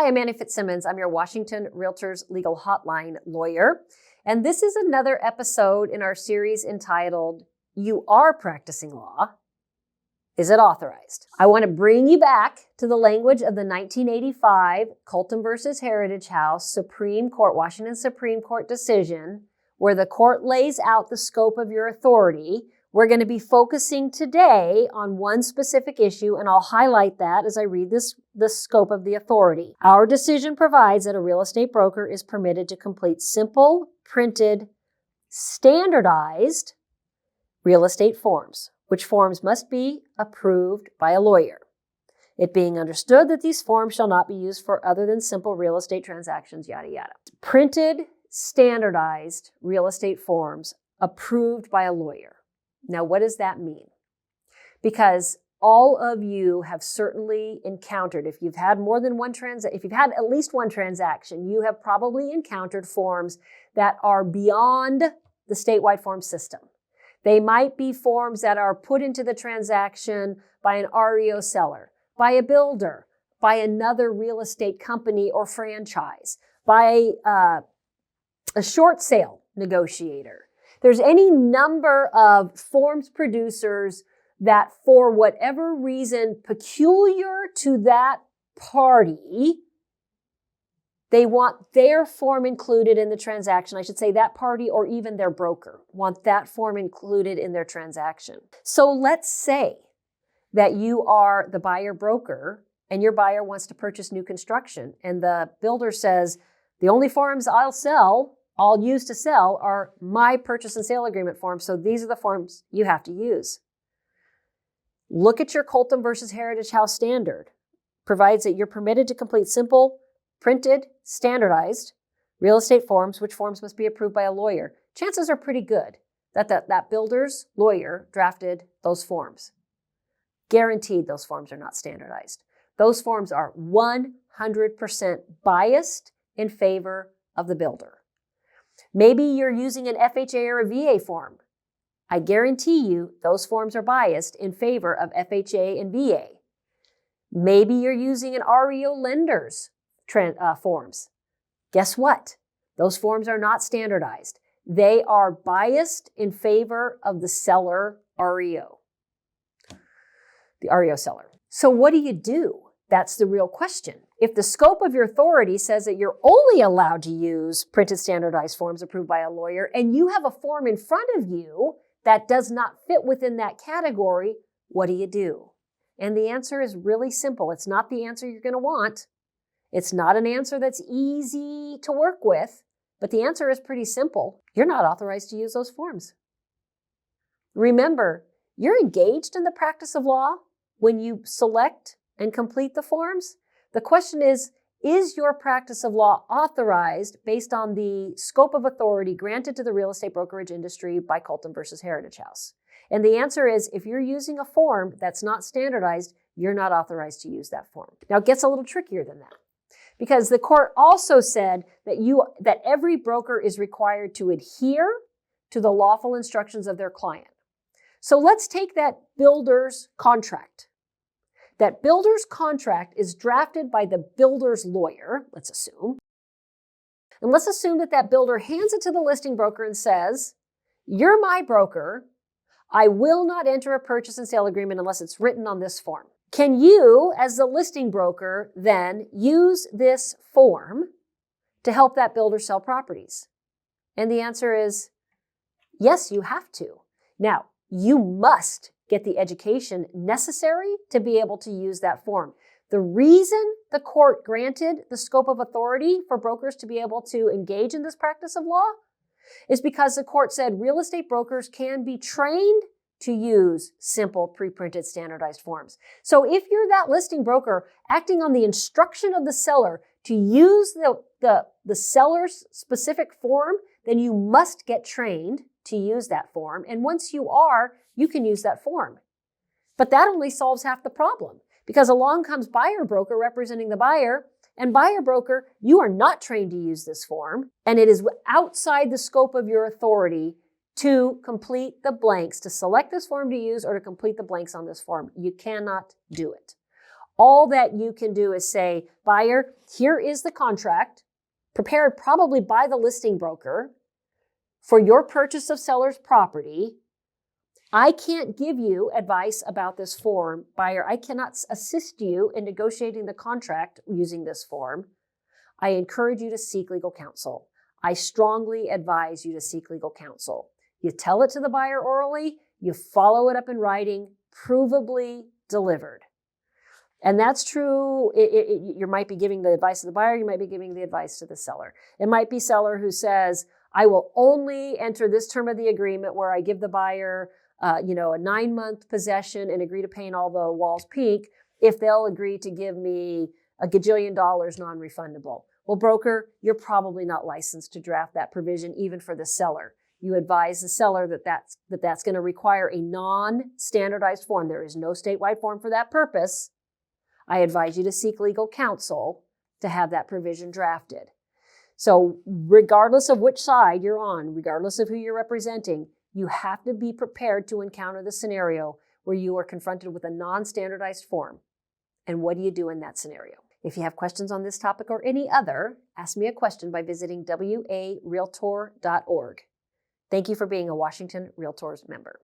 Hi, I'm Annie Fitzsimmons. I'm your Washington Realtors Legal Hotline Lawyer. And this is another episode in our series entitled, You Are Practicing Law. Is It Authorized? I want to bring you back to the language of the 1985 Cultum versus Heritage House Supreme Court, Washington Supreme Court decision, where the court lays out the scope of your authority. We're going to be focusing today on one specific issue, and I'll highlight that as I read the scope of the authority. Our decision provides that a real estate broker is permitted to complete simple, printed, standardized real estate forms, which forms must be approved by a lawyer. It being understood that these forms shall not be used for other than simple real estate transactions, yada, yada. Printed, standardized real estate forms approved by a lawyer. Now, what does that mean? Because all of you have certainly encountered, if you've had at least one transaction, you have probably encountered forms that are beyond the statewide form system. They might be forms that are put into the transaction by an REO seller, by a builder, by another real estate company or franchise, by a short sale negotiator. There's any number of forms producers that, for whatever reason peculiar to that party, they want their form included in the transaction. I should say that party or even their broker want that form included in their transaction. So let's say that you are the buyer broker and your buyer wants to purchase new construction, and the builder says, the only forms I'll use to sell are my purchase and sale agreement forms, so these are the forms you have to use. Look at your Cultum versus Heritage House standard. Provides that you're permitted to complete simple, printed, standardized real estate forms, which forms must be approved by a lawyer. Chances are pretty good that builder's lawyer drafted those forms. Guaranteed those forms are not standardized. Those forms are 100% biased in favor of the builder. Maybe you're using an FHA or a VA form. I guarantee you those forms are biased in favor of FHA and VA. Maybe you're using an REO lender's forms. Guess what? Those forms are not standardized. They are biased in favor of the seller REO, the REO seller. So what do you do? That's the real question. If the scope of your authority says that you're only allowed to use printed standardized forms approved by a lawyer, and you have a form in front of you that does not fit within that category, what do you do? And the answer is really simple. It's not the answer you're going to want. It's not an answer that's easy to work with, but the answer is pretty simple. You're not authorized to use those forms. Remember, you're engaged in the practice of law when you select and complete the forms. The question is your practice of law authorized based on the scope of authority granted to the real estate brokerage industry by Cultum versus Heritage House? And the answer is, if you're using a form that's not standardized, you're not authorized to use that form. Now, it gets a little trickier than that, because the court also said that every broker is required to adhere to the lawful instructions of their client. So let's take that builder's contract. That builder's contract is drafted by the builder's lawyer, let's assume. And let's assume that builder hands it to the listing broker and says, you're my broker. I will not enter a purchase and sale agreement unless it's written on this form. Can you, as the listing broker, then use this form to help that builder sell properties? And the answer is, yes, you have to. Now, you must get the education necessary to be able to use that form. The reason the court granted the scope of authority for brokers to be able to engage in this practice of law is because the court said real estate brokers can be trained to use simple, pre-printed, standardized forms. So if you're that listing broker acting on the instruction of the seller to use the seller's specific form, then you must get trained to use that form. And once you are, you can use that form. But that only solves half the problem, because along comes buyer broker representing the buyer, and buyer broker, you are not trained to use this form, and it is outside the scope of your authority to complete the blanks, to select this form to use or to complete the blanks on this form. You cannot do it. All that you can do is say, buyer, here is the contract, prepared probably by the listing broker for your purchase of seller's property. I can't give you advice about this form. Buyer, I cannot assist you in negotiating the contract using this form. I encourage you to seek legal counsel. I strongly advise you to seek legal counsel. You tell it to the buyer orally, you follow it up in writing, provably delivered. And that's true. You might be giving the advice to the buyer, you might be giving the advice to the seller. It might be seller who says, I will only enter this term of the agreement where I give the buyer a 9-month possession and agree to paint all the walls pink if they'll agree to give me $1 gajillion non-refundable. Well, broker, you're probably not licensed to draft that provision even for the seller. You advise the seller that's going to require a non-standardized form. There is no statewide form for that purpose. I advise you to seek legal counsel to have that provision drafted. So regardless of which side you're on, regardless of who you're representing, you have to be prepared to encounter the scenario where you are confronted with a non-standardized form. And what do you do in that scenario? If you have questions on this topic or any other, ask me a question by visiting warealtor.org. Thank you for being a Washington Realtors member.